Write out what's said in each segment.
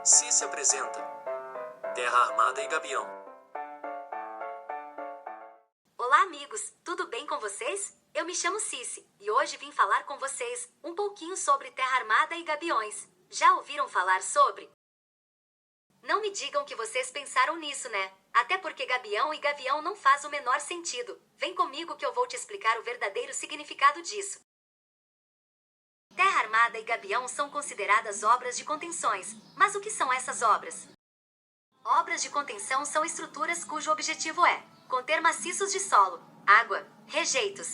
Se apresenta. Terra Armada e Gabião. Olá, amigos! Tudo bem com vocês? Eu me chamo Cici e hoje vim falar com vocês um pouquinho sobre Terra Armada e Gabiões. Já ouviram falar sobre? Não me digam que vocês pensaram nisso, né? Até porque gabião e gavião não faz o menor sentido. Vem comigo que eu vou te explicar o verdadeiro significado disso. Terra Armada e Gabião são consideradas obras de contenções. Mas o que são essas obras? Obras de contenção são estruturas cujo objetivo é conter maciços de solo, água, rejeitos.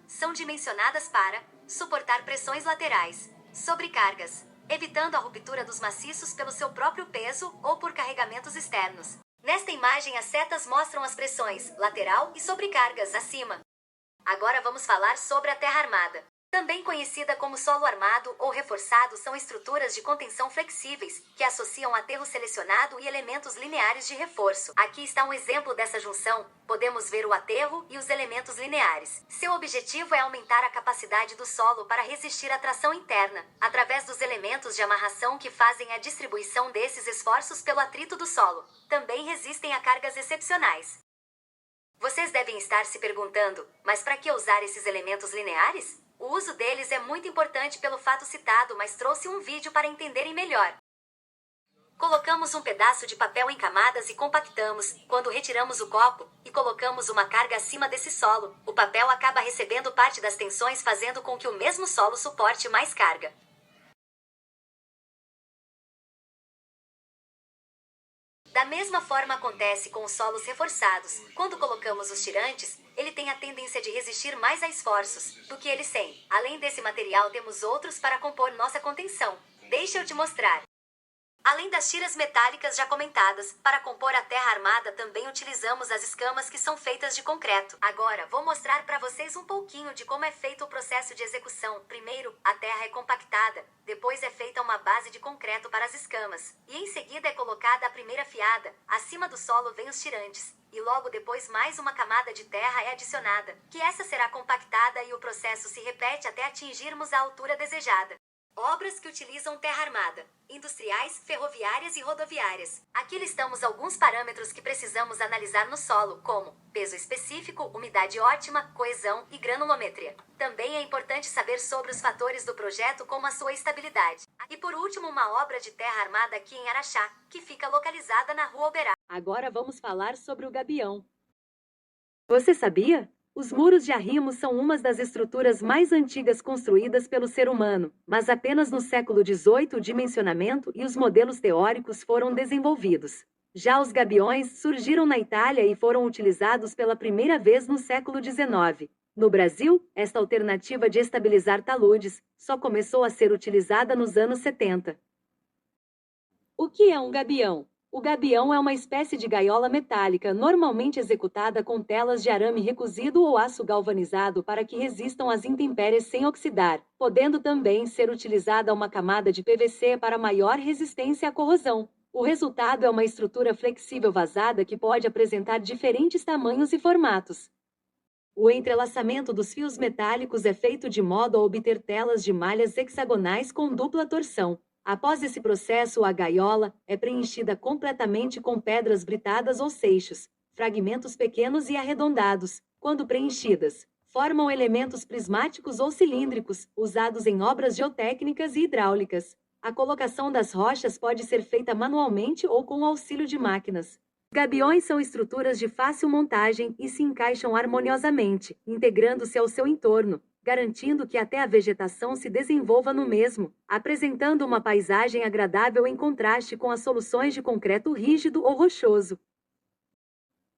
São dimensionadas para suportar pressões laterais, sobrecargas, evitando a ruptura dos maciços pelo seu próprio peso ou por carregamentos externos. Nesta imagem, as setas mostram as pressões lateral e sobrecargas acima. Agora vamos falar sobre a terra armada. Também conhecida como solo armado ou reforçado, são estruturas de contenção flexíveis, que associam aterro selecionado e elementos lineares de reforço. Aqui está um exemplo dessa junção. Podemos ver o aterro e os elementos lineares. Seu objetivo é aumentar a capacidade do solo para resistir à tração interna, através dos elementos de amarração que fazem a distribuição desses esforços pelo atrito do solo. Também resistem a cargas excepcionais. Vocês devem estar se perguntando, mas para que usar esses elementos lineares? O uso deles é muito importante pelo fato citado, mas trouxe um vídeo para entenderem melhor. Colocamos um pedaço de papel em camadas e compactamos. Quando retiramos o copo e colocamos uma carga acima desse solo, o papel acaba recebendo parte das tensões, fazendo com que o mesmo solo suporte mais carga. Da mesma forma acontece com os solos reforçados. Quando colocamos os tirantes, ele tem a tendência de resistir mais a esforços do que eles sem. Além desse material, temos outros para compor nossa contenção. Deixa eu te mostrar. Além das tiras metálicas já comentadas, para compor a terra armada também utilizamos as escamas, que são feitas de concreto. Agora vou mostrar para vocês um pouquinho de como é feito o processo de execução. Primeiro, a terra é compactada, depois é feita uma base de concreto para as escamas, e em seguida é colocada a primeira fiada. Acima do solo vem os tirantes, e logo depois mais uma camada de terra é adicionada, que essa será compactada, e o processo se repete até atingirmos a altura desejada. Obras que utilizam terra armada: industriais, ferroviárias e rodoviárias. Aqui listamos alguns parâmetros que precisamos analisar no solo, como peso específico, umidade ótima, coesão e granulometria. Também é importante saber sobre os fatores do projeto, como a sua estabilidade. E por último, uma obra de terra armada aqui em Araxá, que fica localizada na Rua Oberá. Agora vamos falar sobre o gabião. Você sabia? Os muros de arrimo são uma das estruturas mais antigas construídas pelo ser humano, mas apenas no século XVIII o dimensionamento e os modelos teóricos foram desenvolvidos. Já os gabiões surgiram na Itália e foram utilizados pela primeira vez no século XIX. No Brasil, esta alternativa de estabilizar taludes só começou a ser utilizada nos anos 70. O que é um gabião? O gabião é uma espécie de gaiola metálica, normalmente executada com telas de arame recozido ou aço galvanizado para que resistam às intempéries sem oxidar, podendo também ser utilizada uma camada de PVC para maior resistência à corrosão. O resultado é uma estrutura flexível vazada que pode apresentar diferentes tamanhos e formatos. O entrelaçamento dos fios metálicos é feito de modo a obter telas de malhas hexagonais com dupla torção. Após esse processo, a gaiola é preenchida completamente com pedras britadas ou seixos, fragmentos pequenos e arredondados. Quando preenchidas, formam elementos prismáticos ou cilíndricos, usados em obras geotécnicas e hidráulicas. A colocação das rochas pode ser feita manualmente ou com o auxílio de máquinas. Gabiões são estruturas de fácil montagem e se encaixam harmoniosamente, integrando-se ao seu entorno, garantindo que até a vegetação se desenvolva no mesmo, apresentando uma paisagem agradável em contraste com as soluções de concreto rígido ou rochoso.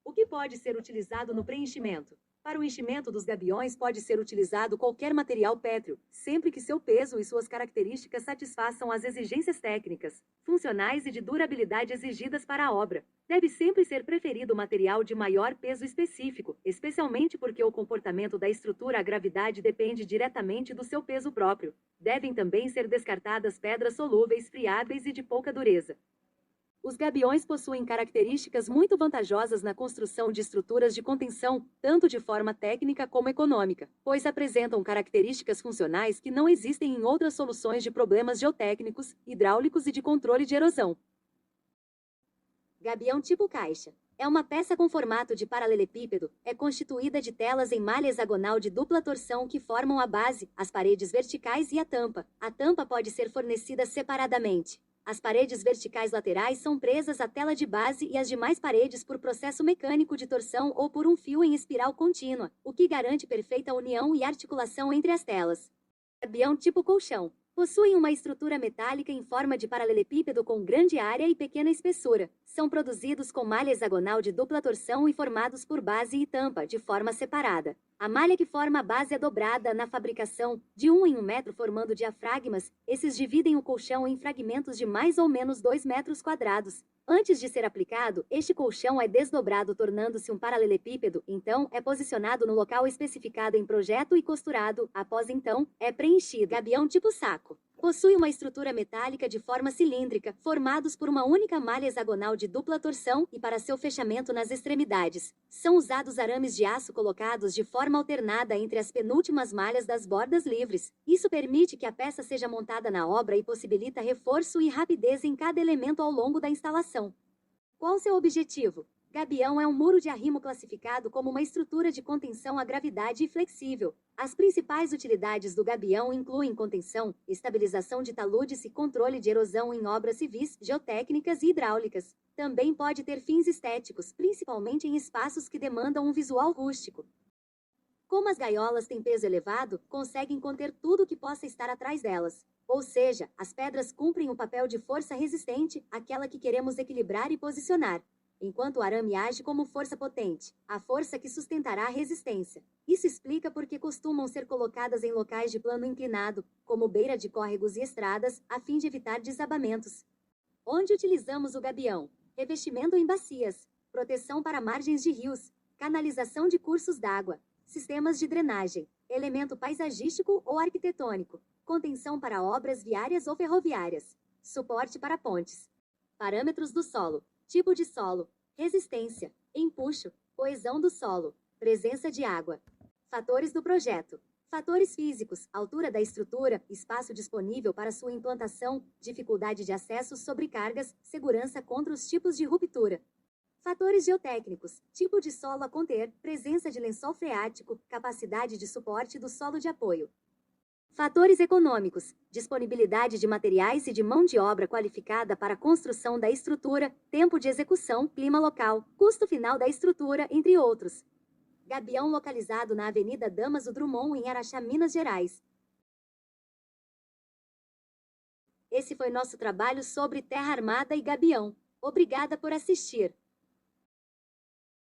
O que pode ser utilizado no preenchimento? Para o enchimento dos gabiões pode ser utilizado qualquer material pétreo, sempre que seu peso e suas características satisfaçam as exigências técnicas, funcionais e de durabilidade exigidas para a obra. Deve sempre ser preferido material de maior peso específico, especialmente porque o comportamento da estrutura à gravidade depende diretamente do seu peso próprio. Devem também ser descartadas pedras solúveis, friáveis e de pouca dureza. Os gabiões possuem características muito vantajosas na construção de estruturas de contenção, tanto de forma técnica como econômica, pois apresentam características funcionais que não existem em outras soluções de problemas geotécnicos, hidráulicos e de controle de erosão. Gabião tipo caixa. É uma peça com formato de paralelepípedo, é constituída de telas em malha hexagonal de dupla torção que formam a base, as paredes verticais e a tampa. A tampa pode ser fornecida separadamente. As paredes verticais laterais são presas à tela de base e as demais paredes por processo mecânico de torção ou por um fio em espiral contínua, o que garante perfeita união e articulação entre as telas. Gabião tipo colchão. Possuem uma estrutura metálica em forma de paralelepípedo com grande área e pequena espessura. São produzidos com malha hexagonal de dupla torção e formados por base e tampa, de forma separada. A malha que forma a base é dobrada na fabricação, de 1 em 1 metro formando diafragmas. Esses dividem o colchão em fragmentos de mais ou menos 2 metros quadrados. Antes de ser aplicado, este colchão é desdobrado tornando-se um paralelepípedo, então é posicionado no local especificado em projeto e costurado, após então, é preenchido. Gabião tipo saco. Possui uma estrutura metálica de forma cilíndrica, formados por uma única malha hexagonal de dupla torção e para seu fechamento nas extremidades. São usados arames de aço colocados de forma alternada entre as penúltimas malhas das bordas livres. Isso permite que a peça seja montada na obra e possibilita reforço e rapidez em cada elemento ao longo da instalação. Qual seu objetivo? Gabião é um muro de arrimo classificado como uma estrutura de contenção à gravidade e flexível. As principais utilidades do gabião incluem contenção, estabilização de taludes e controle de erosão em obras civis, geotécnicas e hidráulicas. Também pode ter fins estéticos, principalmente em espaços que demandam um visual rústico. Como as gaiolas têm peso elevado, conseguem conter tudo que possa estar atrás delas. Ou seja, as pedras cumprem o papel de força resistente, aquela que queremos equilibrar e posicionar, enquanto o arame age como força potente, a força que sustentará a resistência. Isso explica por que costumam ser colocadas em locais de plano inclinado, como beira de córregos e estradas, a fim de evitar desabamentos. Onde utilizamos o gabião? Revestimento em bacias, proteção para margens de rios, canalização de cursos d'água, sistemas de drenagem, elemento paisagístico ou arquitetônico, contenção para obras viárias ou ferroviárias, suporte para pontes. Parâmetros do solo: tipo de solo, resistência, empuxo, coesão do solo, presença de água. Fatores do projeto: fatores físicos, altura da estrutura, espaço disponível para sua implantação, dificuldade de acesso, sobrecargas, segurança contra os tipos de ruptura. Fatores geotécnicos: tipo de solo a conter, presença de lençol freático, capacidade de suporte do solo de apoio. Fatores econômicos: disponibilidade de materiais e de mão de obra qualificada para a construção da estrutura, tempo de execução, clima local, custo final da estrutura, entre outros. Gabião localizado na Avenida Damaso Drummond, em Araxá, Minas Gerais. Esse foi nosso trabalho sobre terra armada e gabião. Obrigada por assistir.